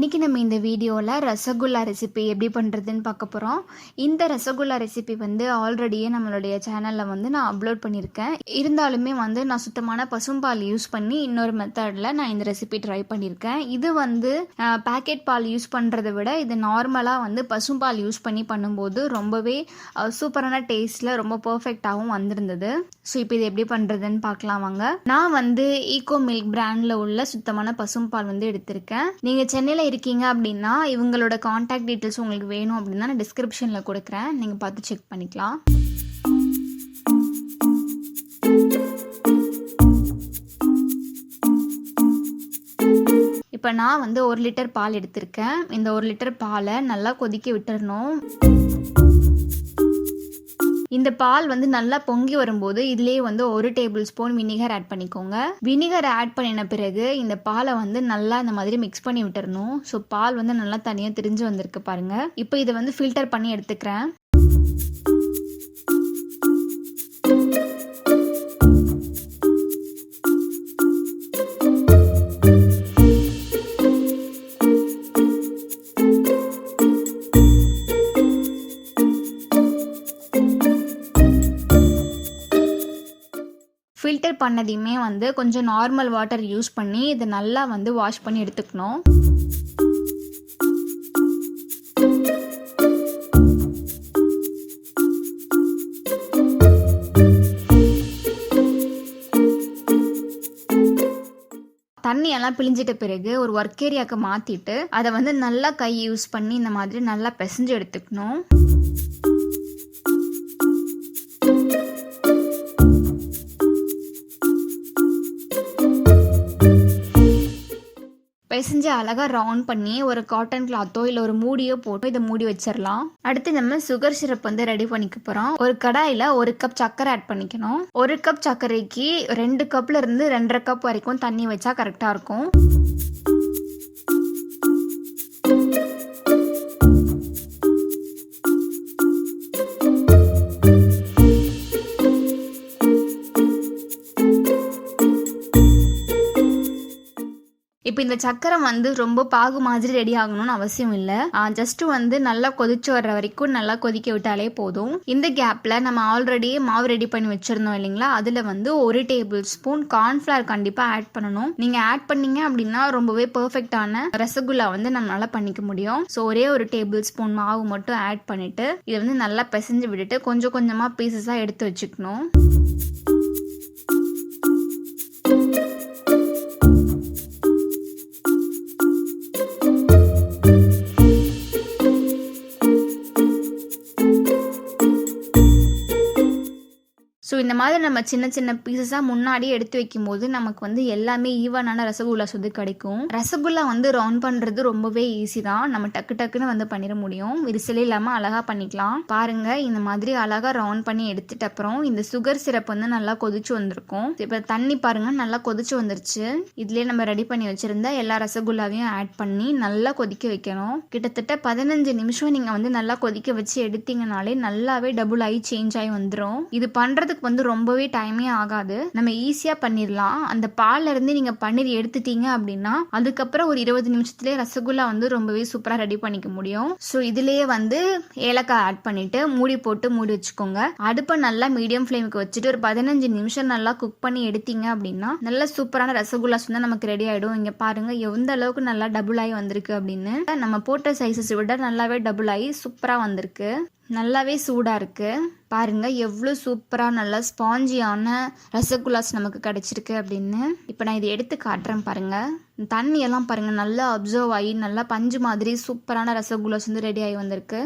இன்றைக்கி நம்ம இந்த வீடியோவில் ரசகுல்லா ரெசிபி எப்படி பண்ணுறதுன்னு பார்க்க போகிறோம். இந்த ரசகுல்லா ரெசிபி ஆல்ரெடியே நம்மளுடைய சேனலில் நான் அப்லோட் பண்ணியிருக்கேன். இருந்தாலுமே நான் சுத்தமான பசும்பால் யூஸ் பண்ணி இன்னொரு மெத்தடில் நான் இந்த ரெசிபி ட்ரை பண்ணியிருக்கேன். இது பேக்கெட் பால் யூஸ் பண்ணுறதை விட இது நார்மலாக பசும்பால் யூஸ் பண்ணி பண்ணும்போது ரொம்பவே சூப்பரான டேஸ்ட்டில் ரொம்ப பர்ஃபெக்டாகவும் வந்திருந்தது. ஸோ இப்போ இது எப்படி பண்ணுறதுன்னு பார்க்கலாம் வாங்க. நான் ஈகோ மில்க் பிராண்டில் உள்ள சுத்தமான பசும்பால் எடுத்திருக்கேன். நீங்கள் சென்னையில் இருக்கீங்க அப்படின்னா இவங்களோட காண்டாக்ட் டீட்டெயில்ஸ் உங்களுக்கு வேணும் அப்படின்னா நான் டிஸ்கிரிப்ஷனில் கொடுக்குறேன், நீங்கள் பார்த்து செக் பண்ணிக்கலாம். இப்போ நான் 1 லிட்டர் பால் எடுத்திருக்கேன். இந்த 1 லிட்டர் பாலை நல்லா கொதிக்க விட்டுறணும். இந்த பால் நல்லா பொங்கி வரும்போது இதுலேயே 1 டேபிள் ஸ்பூன் வினிகர் ஆட் பண்ணிக்கோங்க. வினிகர் ஆட் பண்ணின பிறகு இந்த பாலை நல்லா இந்த மாதிரி மிக்ஸ் பண்ணி விட்டுறணும். ஸோ பால் நல்லா தனியாக திரிஞ்சு வந்திருக்கு பாருங்க. இப்போ இதை ஃபில்டர் பண்ணி எடுத்துக்கிறேன். ஃபில்டர் பண்ணதையுமே கொஞ்சம் நார்மல் வாட்டர் யூஸ் பண்ணி இதை நல்லா வாஷ் பண்ணி எடுத்துக்கணும். தண்ணியெல்லாம் பிழிஞ்சிட்ட பிறகு ஒரு ஒர்க் ஏரியாவுக்கு மாற்றிட்டு அதை நல்லா கை யூஸ் பண்ணி இந்த மாதிரி நல்லா பிசைஞ்சு எடுத்துக்கணும். பிசைஞ்சு அழகாக ரவுண்ட் பண்ணி ஒரு காட்டன் கிளாத்தோ இல்லை ஒரு மூடியோ போட்டு இதை மூடி வச்சிடலாம். அடுத்து நம்ம சுகர் சிரப் ரெடி பண்ணிக்க போகிறோம். ஒரு கடாயில் 1 கப் சர்க்கரை ஆட் பண்ணிக்கணும். 1 கப் சர்க்கரைக்கு 2 கப்ல இருந்து 2.5 கப் வரைக்கும் தண்ணி வச்சா கரெக்டாக இருக்கும். இப்போ இந்த சக்கரை ரொம்ப பாகு மாதிரி ரெடி ஆகணும்னு அவசியம் இல்லை. ஜஸ்ட் நல்லா கொதிச்சு வர்ற வரைக்கும் நல்லா கொதிக்க விட்டாலே போதும். இந்த கேப்ல நம்ம ஆல்ரெடி மாவு ரெடி பண்ணி வச்சிருந்தோம் இல்லைங்களா, அதுல 1 டேபிள் ஸ்பூன் கார்ன்ஃபிளவர் கண்டிப்பா ஆட் பண்ணணும். நீங்க ஆட் பண்ணீங்க அப்படின்னா ரொம்பவே பெர்ஃபெக்டான ரசகுல்லா நம்மளால பண்ணிக்க முடியும். ஸோ ஒரே 1 டேபிள் ஸ்பூன் மாவு மட்டும் ஆட் பண்ணிட்டு இதை நல்லா பிசைஞ்சு விட்டுட்டு கொஞ்சம் கொஞ்சமா பீசஸா எடுத்து வச்சுக்கணும். ஸோ இந்த மாதிரி நம்ம சின்ன சின்ன பீசஸாக முன்னாடி எடுத்து வைக்கும் போது நமக்கு எல்லாமே ஈவனான ரசகுல்லாஸ் கிடைக்கும். ரசகுல்லா ரவுண்ட் பண்ணுறது ரொம்பவே ஈஸி தான். நம்ம டக்கு டக்குன்னு பண்ணிட முடியும். விரிசலே இல்லாமல் அழகாக பண்ணிக்கலாம். பாருங்க, இந்த மாதிரி அழகாக ரவுண்ட் பண்ணி எடுத்துட்டு அப்புறம் இந்த சுகர் சிரப் நல்லா கொதிச்சு வந்திருக்கும். இப்போ தண்ணி பாருங்க நல்லா கொதிச்சு வந்துருச்சு. இதுலேயே நம்ம ரெடி பண்ணி வச்சிருந்த எல்லா ரசகுல்லாவையும் ஆட் பண்ணி நல்லா கொதிக்க வைக்கணும். கிட்டத்தட்ட 15 நிமிஷம் நீங்கள் நல்லா கொதிக்க வச்சு எடுத்தீங்கனாலே நல்லாவே டபுள் ஆகி சேஞ்ச் ஆகி வந்துடும். இது பண்ணுறதுக்கு ரொம்பவே டைமே ஆகாது. நம்ம ஈஸியா பண்ணிடலாம். அந்த பால்ல இருந்து நீங்க பன்னீர் எடுத்துட்டீங்க அப்படின்னா அதுக்கப்புறம் ஒரு 20 நிமிஷத்துலேயே ரசகுல்லா ரொம்பவே சூப்பரா ரெடி பண்ணிக்க முடியும். ஸோ இதுலயே ஏலக்காய் ஆட் பண்ணிட்டு மூடி போட்டு மூடி வச்சுக்கோங்க. அடுப்பை நல்லா மீடியம் ஃப்ளேமுக்கு வச்சுட்டு ஒரு 15 நிமிஷம் நல்லா குக் பண்ணி எடுத்தீங்க அப்படின்னா நல்ல சூப்பரான ரசகுல்லாஸ் நமக்கு ரெடி ஆயிடும். இங்க பாருங்க எந்த அளவுக்கு நல்லா டபுள் ஆகி வந்திருக்கு அப்படின்னு. நம்ம போட்ட சைஸஸ் விட நல்லாவே டபுள் ஆகி சூப்பரா வந்திருக்கு. நல்லாவே சூடாக இருக்குது. பாருங்கள் எவ்வளோ சூப்பராக நல்லா ஸ்பாஞ்சியான ரசகுல்லாஸ் நமக்கு கிடச்சிருக்கு அப்படின்னு. இப்போ நான் இதை எடுத்து காட்டுறேன் பாருங்கள். தண்ணியெல்லாம் பாருங்கள் நல்லா அப்சர்வ் ஆகி நல்லா பஞ்சு மாதிரி சூப்பரான ரசகுல்லாஸ் ரெடி ஆகி வந்திருக்கு.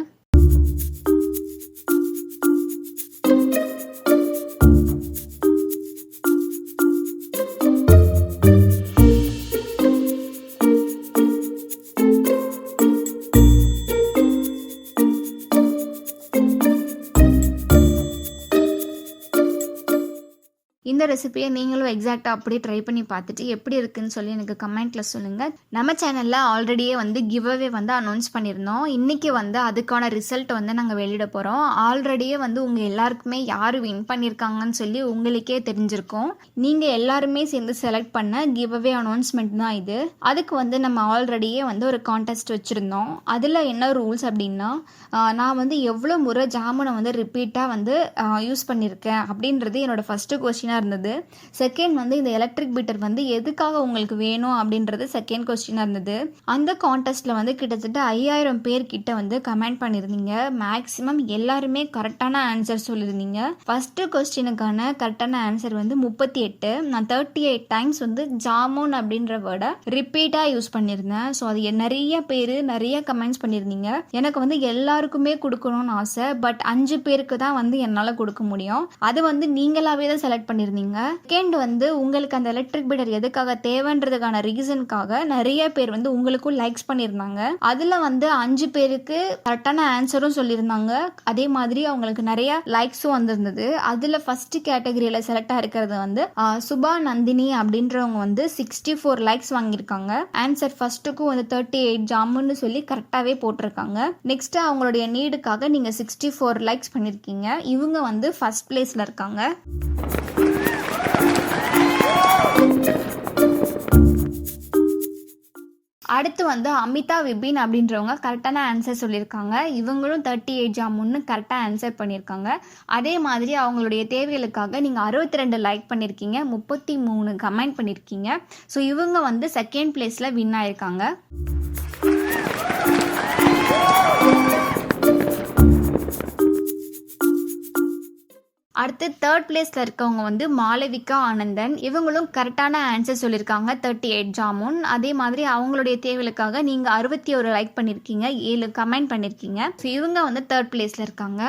இந்த ரெசிபியை நீங்களும் எக்ஸாக்டாக அப்படியே ட்ரை பண்ணி பார்த்துட்டு எப்படி இருக்குன்னு சொல்லி எனக்கு கமெண்ட்டில் சொல்லுங்கள். நம்ம சேனலில் ஆல்ரெடியே வந்து கிவ் அவே வந்து அனௌன்ஸ் பண்ணியிருந்தோம். இன்றைக்கி வந்து அதுக்கான ரிசல்ட் வந்து நாங்கள் வெளியிட போகிறோம். ஆல்ரெடியே வந்து உங்கள் எல்லாருக்குமே யார் வின் பண்ணியிருக்காங்கன்னு சொல்லி உங்களுக்கே தெரிஞ்சிருக்கும். நீங்கள் எல்லாருமே சேர்ந்து செலக்ட் பண்ண கிவ் அவே அனௌன்ஸ்மெண்ட் தான் இது. அதுக்கு வந்து நம்ம ஆல்ரெடியே வந்து ஒரு கான்டெஸ்ட் வச்சுருந்தோம். அதில் என்ன ரூல்ஸ் அப்படின்னா, நான் வந்து எவ்வளோ முறை ஜாமுனை வந்து ரிப்பீட்டாக வந்து யூஸ் பண்ணியிருக்கேன் அப்படின்றது என்னோட ஃபஸ்ட்டு கொஸ்டினாக இருந்தது. செகண்ட் வந்து இந்த எலக்ட்ரிக் பீட்டர் வந்து எதுக்காக உங்களுக்கு வேணும் அப்படின்றது செகண்ட் கொஸ்டினாக இருந்தது. அந்த கான்டெஸ்ட்டில் வந்து கிட்டத்தட்ட 5000 பேர்கிட்ட வந்து கமெண்ட் பண்ணியிருந்தீங்க. மேக்ஸிமம் எல்லாருமே கரெக்டான ஆன்சர் சொல்லியிருந்தீங்க. ஃபஸ்ட்டு கொஸ்டினுக்கான கரெக்டான ஆன்சர் வந்து 38. நான் 38 டைம்ஸ் வந்து ஜாமுன் அப்படின்ற வேர்டை ரிப்பீட்டாக யூஸ் பண்ணியிருந்தேன். ஸோ அது நிறைய பேர் நிறைய கமெண்ட்ஸ் பண்ணியிருந்தீங்க. எனக்கு வந்து எல்லாருக்குமே கொடுக்கணும்னு ஆசை. பட் 5 பேருக்கு தான் வந்து என்னால் கொடுக்க முடியும். அது வந்து நீங்களாவே தான் செலக்ட் பண்ணியிருந்தீங்க. செகண்ட் வந்து உங்களுக்கு அந்த எலக்ட்ரிக் பீட்டர் எதுக்காக தேவைன்றதுக்கான ரீசனுக்காக நிறைய பேர் வந்து உங்களுக்கும் லைக்ஸ் பண்ணியிருந்தாங்க. அதில் வந்து 5 பேருக்கு கரெக்டான ஆன்சரும் சொல்லியிருந்தாங்க. அதே மாதிரி அவங்களுக்கு நிறைய லைக்ஸும் வந்திருந்தது. அதில் ஃபர்ஸ்ட் கேட்டகரியில் செலக்ட் ஆகிருக்கிறது வந்து சுபா நந்தினி அப்படின்றவங்க வந்து 64 லைக்ஸ் வாங்கியிருக்காங்க. ஆன்சர் ஃபர்ஸ்ட்டுக்கும் வந்து 38 ஜாமுன்னு சொல்லி கரெக்டாகவே போட்டிருக்காங்க. நெக்ஸ்ட் அவங்களுடைய நீடுக்காக நீங்கள் 64 லைக்ஸ் பண்ணியிருக்கீங்க. இவங்க வந்து ஃபர்ஸ்ட் பிளேஸில் இருக்காங்க. அடுத்து வந்து அமிதா விபின் அப்படின்றவங்க கரெக்டான ஆன்சர் சொல்லியிருக்காங்க. இவங்களும் 38 ஜாமுன்னு கரெக்டாக ஆன்சர் பண்ணியிருக்காங்க. அதே மாதிரி அவங்களுடைய தேவைகளுக்காக நீங்கள் 62 லைக் பண்ணியிருக்கீங்க, 33 கமெண்ட் பண்ணியிருக்கீங்க. ஸோ இவங்க வந்து செகண்ட் பிளேஸில் வின் ஆயிருக்காங்க. அடுத்து தேர்ட் பிளேஸில் இருக்கவங்க வந்து மாளவிகா ஆனந்தன். இவங்களும் கரெக்டான ஆன்சர் சொல்லியிருக்காங்க, 38 ஜாமுன். அதே மாதிரி அவங்களுடைய தேவைகளுக்காக நீங்கள் 61 லைக் பண்ணியிருக்கீங்க, 7 கமெண்ட் பண்ணியிருக்கீங்க. ஸோ இவங்க வந்து தேர்ட் பிளேஸில் இருக்காங்க.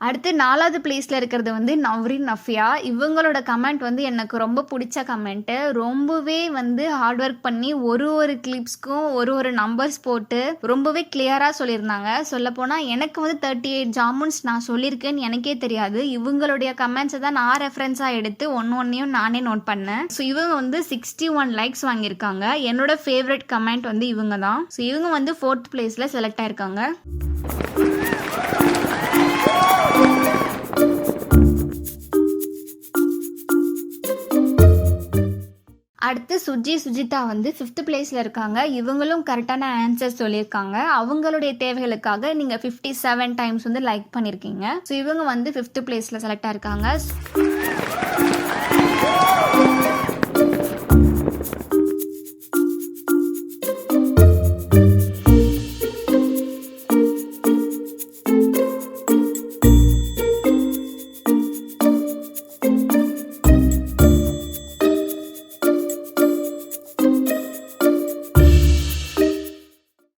அடுத்து 4வது பிளேஸில் இருக்கிறது வந்து நவ்ரின் நஃபியா. இவங்களோட கமெண்ட் வந்து எனக்கு ரொம்ப பிடிச்ச கமெண்ட்டு. ரொம்பவே வந்து ஹார்ட் ஒர்க் பண்ணி ஒரு கிளிப்ஸ்க்கும் ஒரு நம்பர்ஸ் போட்டு ரொம்பவே கிளியராக சொல்லியிருந்தாங்க. சொல்லப்போனால் எனக்கு வந்து 38 ஜாமுன்ஸ் நான் சொல்லியிருக்கேன்னு எனக்கே தெரியாது. இவங்களுடைய கமெண்ட்ஸை தான் நான் ரெஃபரன்ஸாக எடுத்து ஒன்றையும் நானே நோட் பண்ணேன். ஸோ இவங்க வந்து 61 லைக்ஸ் வாங்கியிருக்காங்க. என்னோட ஃபேவரட் கமெண்ட் வந்து இவங்க தான். ஸோ இவங்க வந்து 4th பிளேஸில் செலக்ட் ஆயிருக்காங்க. அடுத்து சுஜிதா வந்து 5th பிளேஸில் இருக்காங்க. இவங்களும் கரெக்டான ஆன்சர் சொல்லியிருக்காங்க. அவங்களுடைய தேவைகளுக்காக நீங்கள் 57 டைம்ஸ் வந்து லைக் பண்ணியிருக்கீங்க. ஸோ இவங்க வந்து 5th பிளேஸில் செலக்ட் ஆயிருக்காங்க.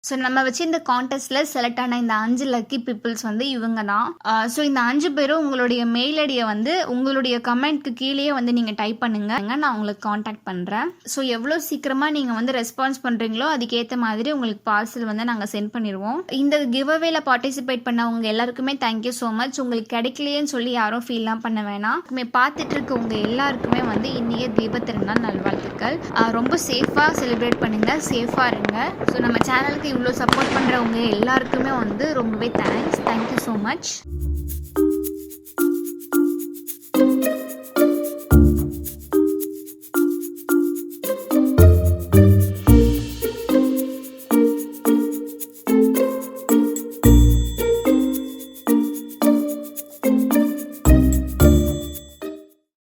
ஸோ நம்ம வச்சு இந்த கான்டெஸ்ட்டில் செலக்ட் ஆன இந்த 5 லக்கி பீப்புள்ஸ் வந்து இவங்க தான். ஸோ இந்த 5 பேரும் உங்களுடைய மெயில் ஐடியை வந்து உங்களுடைய கமெண்ட்க்கு கீழேயே வந்து நீங்கள் டைப் பண்ணுங்க, நான் உங்களுக்கு காண்டாக்ட் பண்ணுறேன். ஸோ எவ்வளோ சீக்கிரமாக நீங்கள் வந்து ரெஸ்பான்ஸ் பண்ணுறீங்களோ அதுக்கேற்ற மாதிரி உங்களுக்கு பார்சல் வந்து நாங்கள் சென்ட் பண்ணிடுவோம். இந்த கிவ் அவேல பார்ட்டிசிபேட் பண்ணவங்க எல்லாருக்குமே தேங்க்யூ ஸோ மச். உங்களுக்கு கிடைக்கலையேன்னு சொல்லி யாரும் ஃபீல்லாம் பண்ண வேணாம். பார்த்துட்டு இருக்க உங்கள் எல்லாருக்குமே வந்து இன்றைய தீப திருநாள் நல்வாழ்த்துக்கள். ரொம்ப சேஃபாக செலிப்ரேட் பண்ணுங்கள், சேஃபாக இருங்க. ஸோ நம்ம சேனலுக்கு இவ்வளோ சப்போர்ட் பண்ணுறவங்க எல்லாருக்குமே வந்து ரொம்பவே தேங்க்யூ ஸோ மச்.